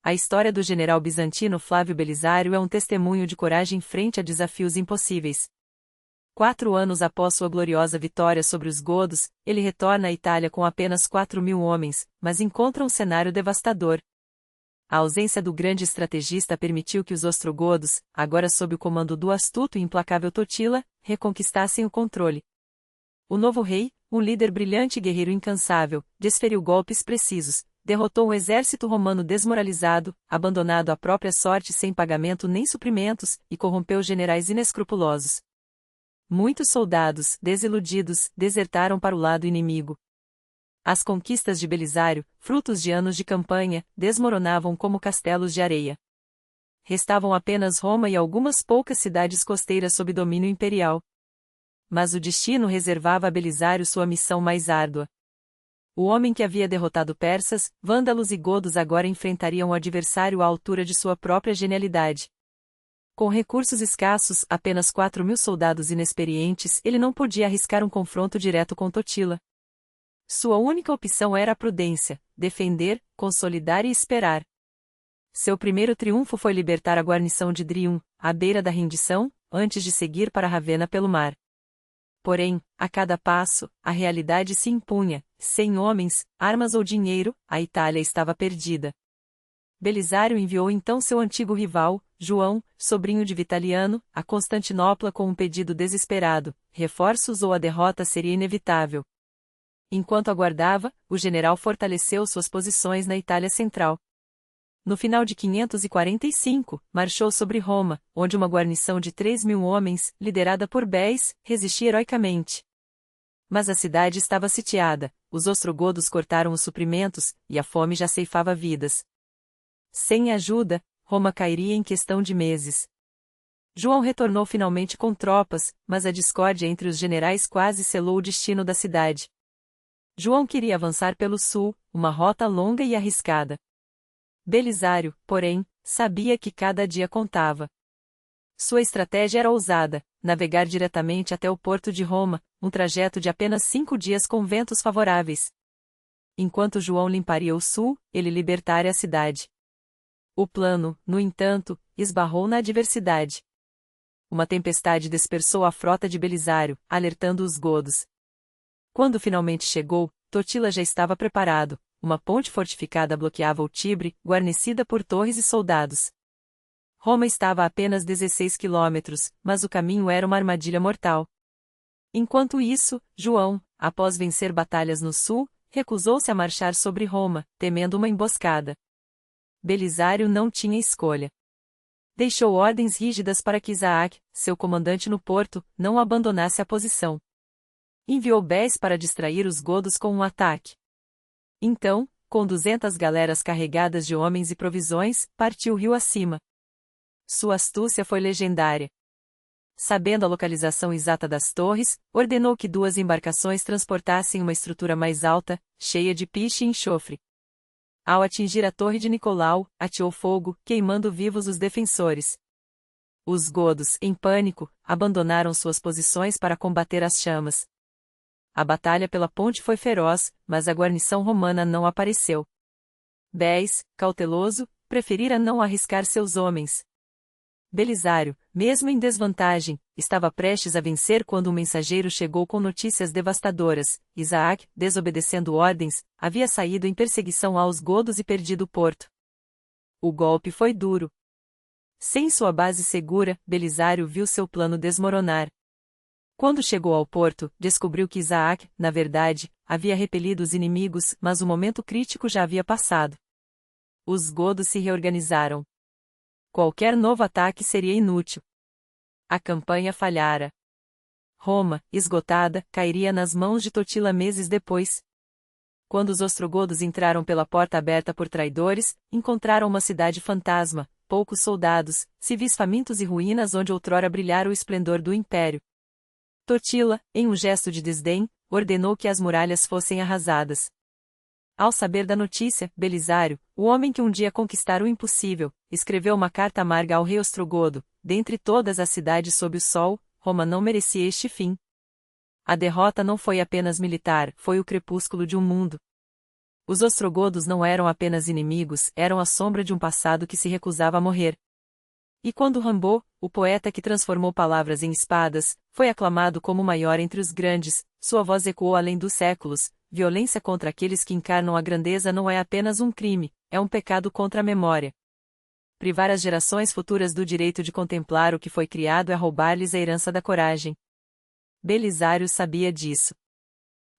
A história do general bizantino Flávio Belisário é um testemunho de coragem frente a desafios impossíveis. 4 anos após sua gloriosa vitória sobre os godos, ele retorna à Itália com apenas 4.000 homens, mas encontra um cenário devastador. A ausência do grande estrategista permitiu que os ostrogodos, agora sob o comando do astuto e implacável Totila, reconquistassem o controle. O novo rei, um líder brilhante e guerreiro incansável, desferiu golpes precisos, derrotou um exército romano desmoralizado, abandonado à própria sorte sem pagamento nem suprimentos, e corrompeu generais inescrupulosos. Muitos soldados, desiludidos, desertaram para o lado inimigo. As conquistas de Belisário, frutos de anos de campanha, desmoronavam como castelos de areia. Restavam apenas Roma e algumas poucas cidades costeiras sob domínio imperial. Mas o destino reservava a Belisário sua missão mais árdua. O homem que havia derrotado persas, vândalos e godos agora enfrentaria um adversário à altura de sua própria genialidade. Com recursos escassos, apenas 4.000 soldados inexperientes, ele não podia arriscar um confronto direto com Totila. Sua única opção era a prudência, defender, consolidar e esperar. Seu primeiro triunfo foi libertar a guarnição de Drium, à beira da rendição, antes de seguir para Ravenna pelo mar. Porém, a cada passo, a realidade se impunha: sem homens, armas ou dinheiro, a Itália estava perdida. Belisário enviou então seu antigo rival, João, sobrinho de Vitaliano, a Constantinopla com um pedido desesperado: reforços ou a derrota seria inevitável. Enquanto aguardava, o general fortaleceu suas posições na Itália Central. No final de 545, marchou sobre Roma, onde uma guarnição de 3.000 homens, liderada por Béis, resistia heroicamente. Mas a cidade estava sitiada, os ostrogodos cortaram os suprimentos, e a fome já ceifava vidas. Sem ajuda, Roma cairia em questão de meses. João retornou finalmente com tropas, mas a discórdia entre os generais quase selou o destino da cidade. João queria avançar pelo sul, uma rota longa e arriscada. Belisário, porém, sabia que cada dia contava. Sua estratégia era ousada: navegar diretamente até o porto de Roma, um trajeto de apenas 5 dias com ventos favoráveis. Enquanto João limparia o sul, ele libertaria a cidade. O plano, no entanto, esbarrou na adversidade. Uma tempestade dispersou a frota de Belisário, alertando os godos. Quando finalmente chegou, Totila já estava preparado. Uma ponte fortificada bloqueava o Tibre, guarnecida por torres e soldados. Roma estava a apenas 16 quilômetros, mas o caminho era uma armadilha mortal. Enquanto isso, João, após vencer batalhas no sul, recusou-se a marchar sobre Roma, temendo uma emboscada. Belisário não tinha escolha. Deixou ordens rígidas para que Isaac, seu comandante no porto, não abandonasse a posição. Enviou Béis para distrair os godos com um ataque. Então, com 200 galeras carregadas de homens e provisões, partiu rio acima. Sua astúcia foi legendária. Sabendo a localização exata das torres, ordenou que 2 embarcações transportassem uma estrutura mais alta, cheia de piche e enxofre. Ao atingir a torre de Nicolau, ateou fogo, queimando vivos os defensores. Os godos, em pânico, abandonaram suas posições para combater as chamas. A batalha pela ponte foi feroz, mas a guarnição romana não apareceu. Béis, cauteloso, preferira não arriscar seus homens. Belisário, mesmo em desvantagem, estava prestes a vencer quando um mensageiro chegou com notícias devastadoras: Isaac, desobedecendo ordens, havia saído em perseguição aos godos e perdido o porto. O golpe foi duro. Sem sua base segura, Belisário viu seu plano desmoronar. Quando chegou ao porto, descobriu que Isaac, na verdade, havia repelido os inimigos, mas o momento crítico já havia passado. Os godos se reorganizaram. Qualquer novo ataque seria inútil. A campanha falhara. Roma, esgotada, cairia nas mãos de Totila meses depois. Quando os ostrogodos entraram pela porta aberta por traidores, encontraram uma cidade fantasma, poucos soldados, civis famintos e ruínas onde outrora brilhara o esplendor do império. Totila, em um gesto de desdém, ordenou que as muralhas fossem arrasadas. Ao saber da notícia, Belisário, o homem que um dia conquistara o impossível, escreveu uma carta amarga ao rei ostrogodo: dentre todas as cidades sob o sol, Roma não merecia este fim. A derrota não foi apenas militar, foi o crepúsculo de um mundo. Os ostrogodos não eram apenas inimigos, eram a sombra de um passado que se recusava a morrer. E quando Rimbaud, o poeta que transformou palavras em espadas, foi aclamado como o maior entre os grandes, sua voz ecoou além dos séculos: violência contra aqueles que encarnam a grandeza não é apenas um crime, é um pecado contra a memória. Privar as gerações futuras do direito de contemplar o que foi criado é roubar-lhes a herança da coragem. Belisário sabia disso.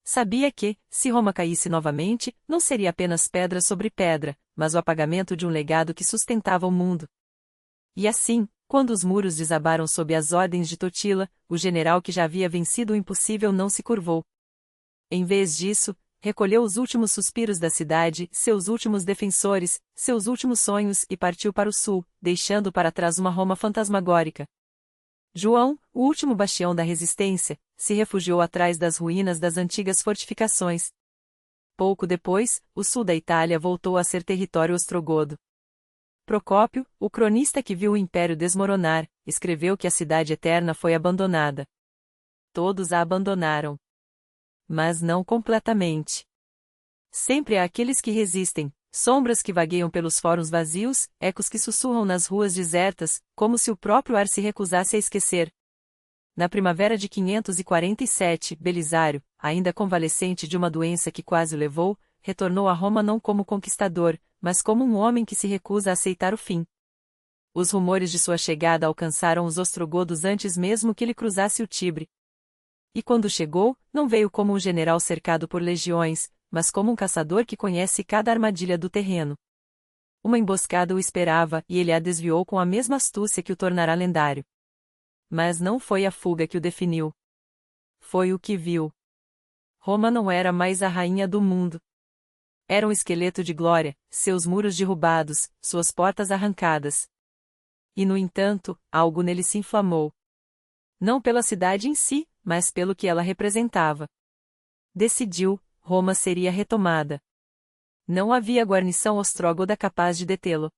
Sabia que, se Roma caísse novamente, não seria apenas pedra sobre pedra, mas o apagamento de um legado que sustentava o mundo. E assim, quando os muros desabaram sob as ordens de Totila, o general que já havia vencido o impossível não se curvou. Em vez disso, recolheu os últimos suspiros da cidade, seus últimos defensores, seus últimos sonhos e partiu para o sul, deixando para trás uma Roma fantasmagórica. João, o último bastião da resistência, se refugiou atrás das ruínas das antigas fortificações. Pouco depois, o sul da Itália voltou a ser território ostrogodo. Procópio, o cronista que viu o império desmoronar, escreveu que a cidade eterna foi abandonada. Todos a abandonaram. Mas não completamente. Sempre há aqueles que resistem, sombras que vagueiam pelos fóruns vazios, ecos que sussurram nas ruas desertas, como se o próprio ar se recusasse a esquecer. Na primavera de 547, Belisário, ainda convalescente de uma doença que quase o levou, retornou a Roma não como conquistador, mas como um homem que se recusa a aceitar o fim. Os rumores de sua chegada alcançaram os ostrogodos antes mesmo que ele cruzasse o Tibre. E quando chegou, não veio como um general cercado por legiões, mas como um caçador que conhece cada armadilha do terreno. Uma emboscada o esperava e ele a desviou com a mesma astúcia que o tornará lendário. Mas não foi a fuga que o definiu. Foi o que viu. Roma não era mais a rainha do mundo. Era um esqueleto de glória, seus muros derrubados, suas portas arrancadas. E no entanto, algo nele se inflamou. Não pela cidade em si, mas pelo que ela representava. Decidiu, Roma seria retomada. Não havia guarnição ostrógoda capaz de detê-lo.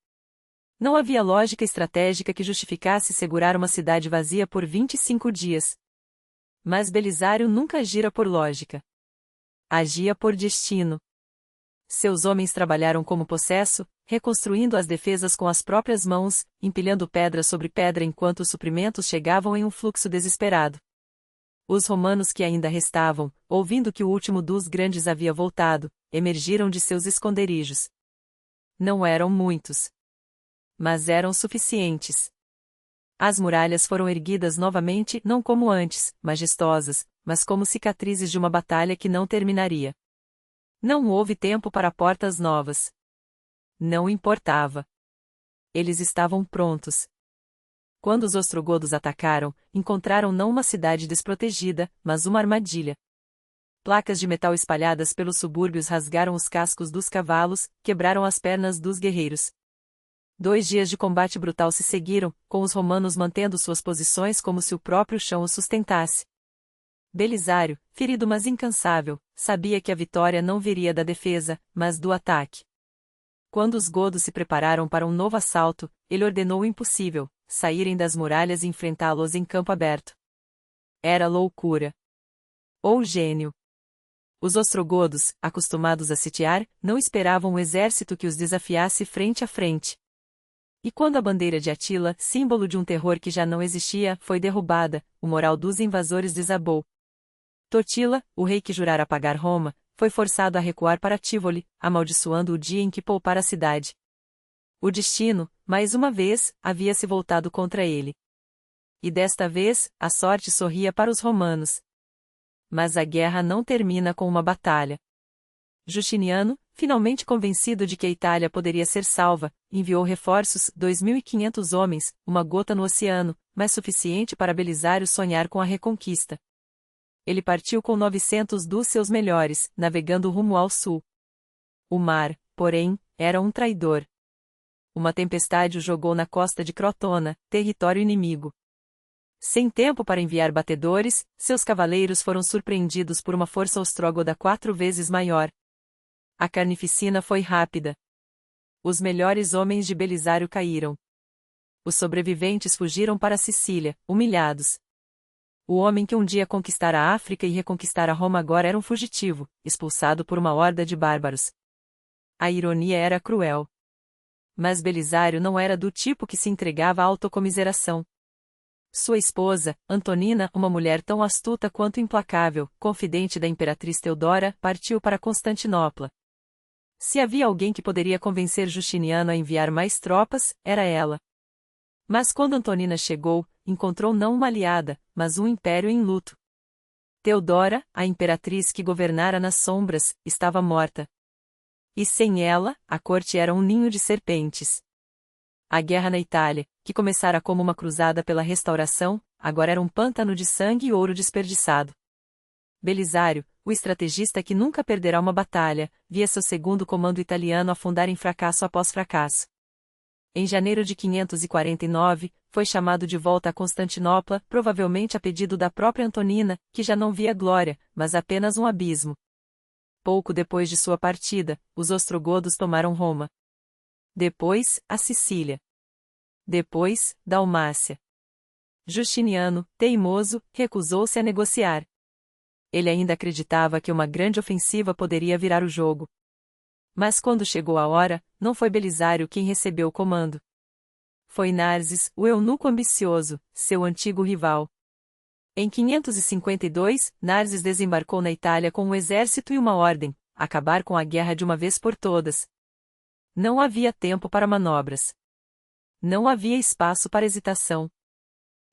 Não havia lógica estratégica que justificasse segurar uma cidade vazia por 25 dias. Mas Belisário nunca agira por lógica. Agia por destino. Seus homens trabalharam como possesso, reconstruindo as defesas com as próprias mãos, empilhando pedra sobre pedra enquanto os suprimentos chegavam em um fluxo desesperado. Os romanos que ainda restavam, ouvindo que o último dos grandes havia voltado, emergiram de seus esconderijos. Não eram muitos. Mas eram suficientes. As muralhas foram erguidas novamente não como antes, majestosas, mas como cicatrizes de uma batalha que não terminaria. Não houve tempo para portas novas. Não importava. Eles estavam prontos. Quando os ostrogodos atacaram, encontraram não uma cidade desprotegida, mas uma armadilha. Placas de metal espalhadas pelos subúrbios rasgaram os cascos dos cavalos, quebraram as pernas dos guerreiros. 2 dias de combate brutal se seguiram, com os romanos mantendo suas posições como se o próprio chão os sustentasse. Belisário, ferido mas incansável, sabia que a vitória não viria da defesa, mas do ataque. Quando os godos se prepararam para um novo assalto, ele ordenou o impossível: saírem das muralhas e enfrentá-los em campo aberto. Era loucura. Ou gênio. Os ostrogodos, acostumados a sitiar, não esperavam um exército que os desafiasse frente a frente. E quando a bandeira de Átila, símbolo de um terror que já não existia, foi derrubada, o moral dos invasores desabou. Totila, o rei que jurara apagar Roma, foi forçado a recuar para Tívoli, amaldiçoando o dia em que poupara a cidade. O destino, mais uma vez, havia se voltado contra ele. E desta vez, a sorte sorria para os romanos. Mas a guerra não termina com uma batalha. Justiniano, finalmente convencido de que a Itália poderia ser salva, enviou reforços, 2.500 homens, uma gota no oceano, mas suficiente para Belisário sonhar com a reconquista. Ele partiu com 900 dos seus melhores, navegando rumo ao sul. O mar, porém, era um traidor. Uma tempestade o jogou na costa de Crotona, território inimigo. Sem tempo para enviar batedores, seus cavaleiros foram surpreendidos por uma força ostrógoda 4 vezes maior. A carnificina foi rápida. Os melhores homens de Belisário caíram. Os sobreviventes fugiram para a Sicília, humilhados. O homem que um dia conquistara a África e reconquistara Roma agora era um fugitivo, expulsado por uma horda de bárbaros. A ironia era cruel. Mas Belisário não era do tipo que se entregava à autocomiseração. Sua esposa, Antonina, uma mulher tão astuta quanto implacável, confidente da imperatriz Teodora, partiu para Constantinopla. Se havia alguém que poderia convencer Justiniano a enviar mais tropas, era ela. Mas quando Antonina chegou, encontrou não uma aliada, mas um império em luto. Teodora, a imperatriz que governara nas sombras, estava morta. E sem ela, a corte era um ninho de serpentes. A guerra na Itália, que começara como uma cruzada pela restauração, agora era um pântano de sangue e ouro desperdiçado. Belisário, o estrategista que nunca perderá uma batalha, via seu segundo comando italiano afundar em fracasso após fracasso. Em janeiro de 549, foi chamado de volta a Constantinopla, provavelmente a pedido da própria Antonina, que já não via glória, mas apenas um abismo. Pouco depois de sua partida, os ostrogodos tomaram Roma. Depois, a Sicília. Depois, Dalmácia. Justiniano, teimoso, recusou-se a negociar. Ele ainda acreditava que uma grande ofensiva poderia virar o jogo. Mas quando chegou a hora, não foi Belisário quem recebeu o comando. Foi Narses, o eunuco ambicioso, seu antigo rival. Em 552, Narses desembarcou na Itália com um exército e uma ordem: acabar com a guerra de uma vez por todas. Não havia tempo para manobras. Não havia espaço para hesitação.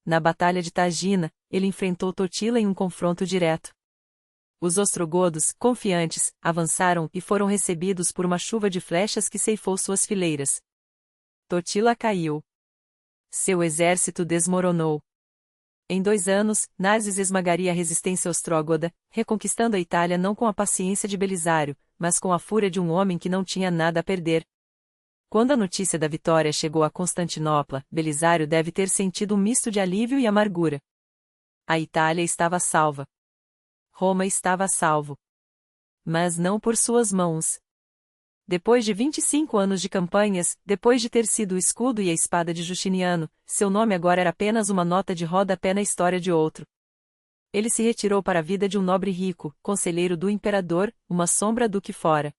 Na Batalha de Tagina, ele enfrentou Totila em um confronto direto. Os ostrogodos, confiantes, avançaram e foram recebidos por uma chuva de flechas que ceifou suas fileiras. Totila caiu. Seu exército desmoronou. Em 2 anos, Narses esmagaria a resistência ostrógoda, reconquistando a Itália não com a paciência de Belisário, mas com a fúria de um homem que não tinha nada a perder. Quando a notícia da vitória chegou a Constantinopla, Belisário deve ter sentido um misto de alívio e amargura. A Itália estava salva. Roma estava a salvo. Mas não por suas mãos. Depois de 25 anos de campanhas, depois de ter sido o escudo e a espada de Justiniano, seu nome agora era apenas uma nota de rodapé na história de outro. Ele se retirou para a vida de um nobre rico, conselheiro do imperador, uma sombra do que fora.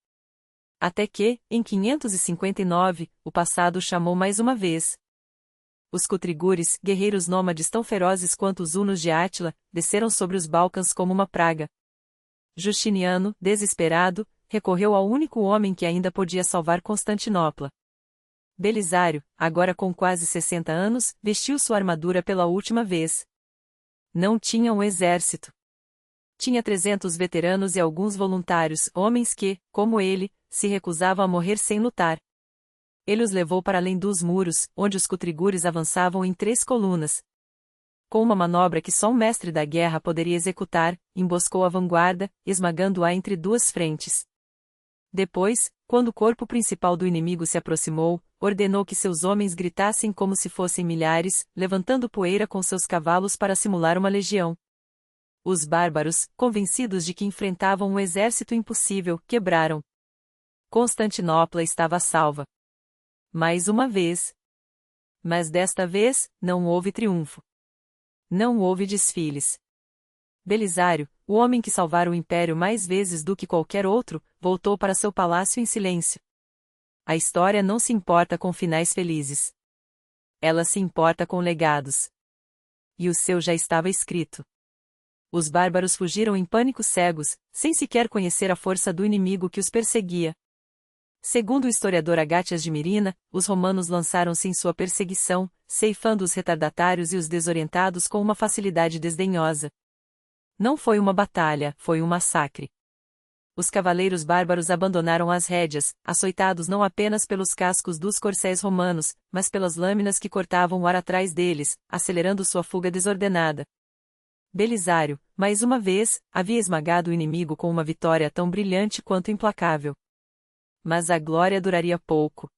Até que, em 559, o passado o chamou mais uma vez. Os Cutrigures, guerreiros nômades tão ferozes quanto os hunos de Átila, desceram sobre os Balcãs como uma praga. Justiniano, desesperado, recorreu ao único homem que ainda podia salvar Constantinopla. Belisário, agora com quase 60 anos, vestiu sua armadura pela última vez. Não tinha um exército. Tinha 300 veteranos e alguns voluntários, homens que, como ele, se recusavam a morrer sem lutar. Ele os levou para além dos muros, onde os Cutrigures avançavam em 3 colunas. Com uma manobra que só um mestre da guerra poderia executar, emboscou a vanguarda, esmagando-a entre 2 frentes. Depois, quando o corpo principal do inimigo se aproximou, ordenou que seus homens gritassem como se fossem milhares, levantando poeira com seus cavalos para simular uma legião. Os bárbaros, convencidos de que enfrentavam um exército impossível, quebraram. Constantinopla estava salva. Mais uma vez. Mas desta vez, não houve triunfo. Não houve desfiles. Belisário, o homem que salvara o império mais vezes do que qualquer outro, voltou para seu palácio em silêncio. A história não se importa com finais felizes. Ela se importa com legados. E o seu já estava escrito. Os bárbaros fugiram em pânicos cegos, sem sequer conhecer a força do inimigo que os perseguia. Segundo o historiador Agátias de Mirina, os romanos lançaram-se em sua perseguição, ceifando os retardatários e os desorientados com uma facilidade desdenhosa. Não foi uma batalha, foi um massacre. Os cavaleiros bárbaros abandonaram as rédeas, açoitados não apenas pelos cascos dos corcéis romanos, mas pelas lâminas que cortavam o ar atrás deles, acelerando sua fuga desordenada. Belisário, mais uma vez, havia esmagado o inimigo com uma vitória tão brilhante quanto implacável. Mas a glória duraria pouco.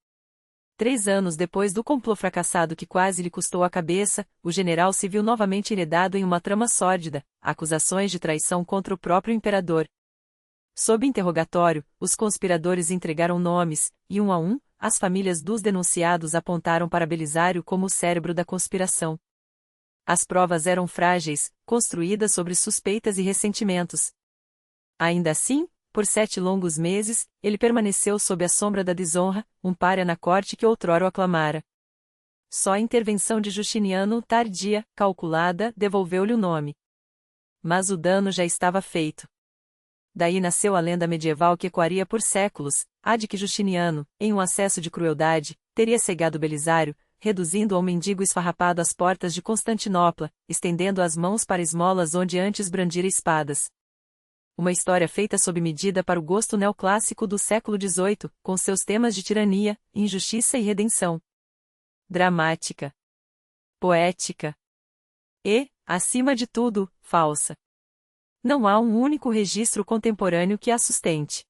3 anos depois do complô fracassado que quase lhe custou a cabeça, o general se viu novamente enredado em uma trama sórdida, acusações de traição contra o próprio imperador. Sob interrogatório, os conspiradores entregaram nomes, e um a um, as famílias dos denunciados apontaram para Belisário como o cérebro da conspiração. As provas eram frágeis, construídas sobre suspeitas e ressentimentos. Ainda assim, Por 7 longos meses, ele permaneceu sob a sombra da desonra, um pária na corte que outrora o aclamara. Só a intervenção de Justiniano, tardia, calculada, devolveu-lhe o nome. Mas o dano já estava feito. Daí nasceu a lenda medieval que ecoaria por séculos, a de que Justiniano, em um acesso de crueldade, teria cegado Belisário, reduzindo-o a um mendigo esfarrapado às portas de Constantinopla, estendendo as mãos para esmolas onde antes brandira espadas. Uma história feita sob medida para o gosto neoclássico do século XVIII, com seus temas de tirania, injustiça e redenção. Dramática. Poética. E, acima de tudo, falsa. Não há um único registro contemporâneo que a sustente.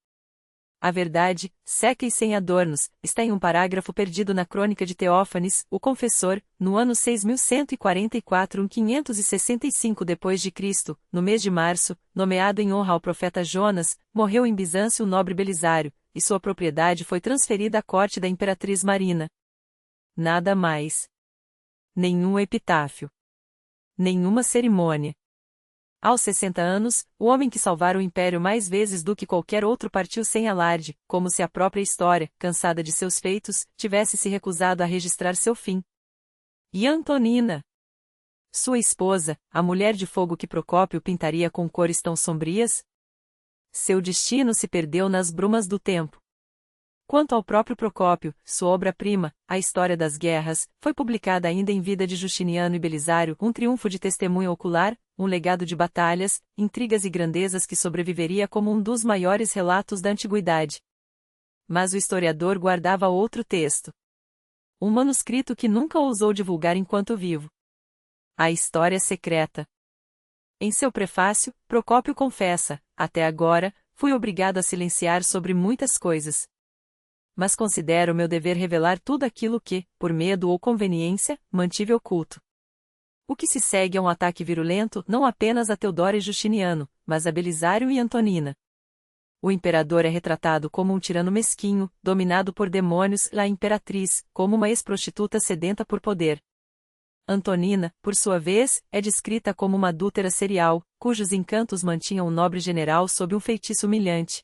A verdade, seca e sem adornos, está em um parágrafo perdido na crônica de Teófanes, o confessor, no ano 6144 565 d.C., no mês de março, nomeado em honra ao profeta Jonas, morreu em Bizâncio o nobre Belisário, e sua propriedade foi transferida à corte da imperatriz Marina. Nada mais. Nenhum epitáfio. Nenhuma cerimônia. Aos 60 anos, o homem que salvara o império mais vezes do que qualquer outro partiu sem alarde, como se a própria história, cansada de seus feitos, tivesse se recusado a registrar seu fim. E Antonina? Sua esposa, a mulher de fogo que Procópio pintaria com cores tão sombrias? Seu destino se perdeu nas brumas do tempo. Quanto ao próprio Procópio, sua obra-prima, A História das Guerras, foi publicada ainda em vida de Justiniano e Belisário, um triunfo de testemunha ocular, um legado de batalhas, intrigas e grandezas que sobreviveria como um dos maiores relatos da antiguidade. Mas o historiador guardava outro texto. Um manuscrito que nunca ousou divulgar enquanto vivo. A História Secreta. Em seu prefácio, Procópio confessa: até agora, fui obrigado a silenciar sobre muitas coisas. Mas considero meu dever revelar tudo aquilo que, por medo ou conveniência, mantive oculto. O que se segue é um ataque virulento não apenas a Teodoro e Justiniano, mas a Belisário e Antonina. O imperador é retratado como um tirano mesquinho, dominado por demônios, a imperatriz, como uma ex-prostituta sedenta por poder. Antonina, por sua vez, é descrita como uma adúltera serial, cujos encantos mantinham o nobre general sob um feitiço humilhante.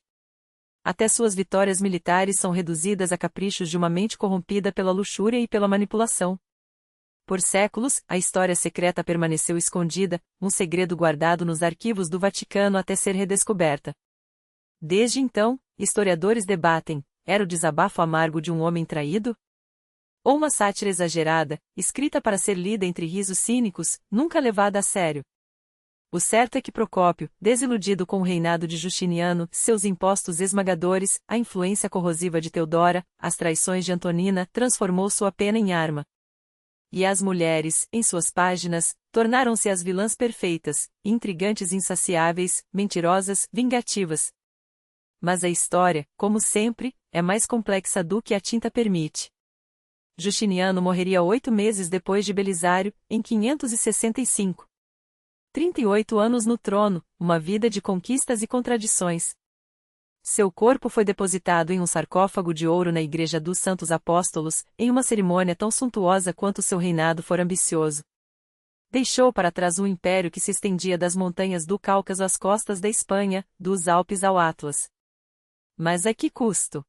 Até suas vitórias militares são reduzidas a caprichos de uma mente corrompida pela luxúria e pela manipulação. Por séculos, a história secreta permaneceu escondida, um segredo guardado nos arquivos do Vaticano até ser redescoberta. Desde então, historiadores debatem: era o desabafo amargo de um homem traído? Ou uma sátira exagerada, escrita para ser lida entre risos cínicos, nunca levada a sério? O certo é que Procópio, desiludido com o reinado de Justiniano, seus impostos esmagadores, a influência corrosiva de Teodora, as traições de Antonina, transformou sua pena em arma. E as mulheres, em suas páginas, tornaram-se as vilãs perfeitas, intrigantes insaciáveis, mentirosas, vingativas. Mas a história, como sempre, é mais complexa do que a tinta permite. Justiniano morreria 8 meses depois de Belisário, em 565. 38 anos no trono, uma vida de conquistas e contradições. Seu corpo foi depositado em um sarcófago de ouro na Igreja dos Santos Apóstolos, em uma cerimônia tão suntuosa quanto seu reinado for ambicioso. Deixou para trás um império que se estendia das montanhas do Cáucaso às costas da Espanha, dos Alpes ao Atlas. Mas a que custo?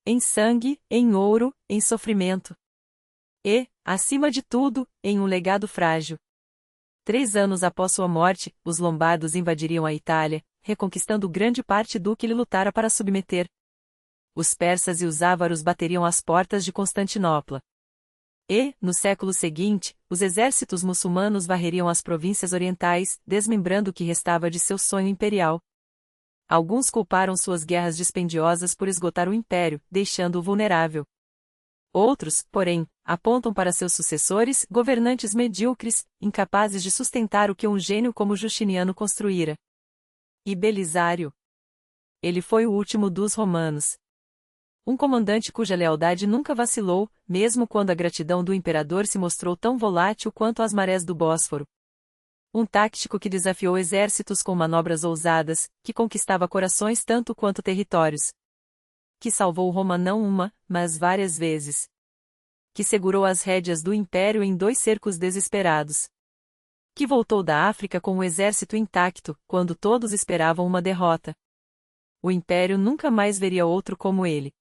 Em sangue, em ouro, em sofrimento. E, acima de tudo, em um legado frágil. 3 anos após sua morte, os lombardos invadiriam a Itália, reconquistando grande parte do que ele lutara para submeter. Os persas e os ávaros bateriam às portas de Constantinopla. E, no século seguinte, os exércitos muçulmanos varreriam as províncias orientais, desmembrando o que restava de seu sonho imperial. Alguns culparam suas guerras dispendiosas por esgotar o império, deixando-o vulnerável. Outros, porém, apontam para seus sucessores, governantes medíocres, incapazes de sustentar o que um gênio como Justiniano construíra. E Belisário? Ele foi o último dos romanos. Um comandante cuja lealdade nunca vacilou, mesmo quando a gratidão do imperador se mostrou tão volátil quanto as marés do Bósforo. Um tático que desafiou exércitos com manobras ousadas, que conquistava corações tanto quanto territórios. Que salvou Roma não uma, mas várias vezes. Que segurou as rédeas do império em 2 cercos desesperados. Que voltou da África com o exército intacto, quando todos esperavam uma derrota. O império nunca mais veria outro como ele.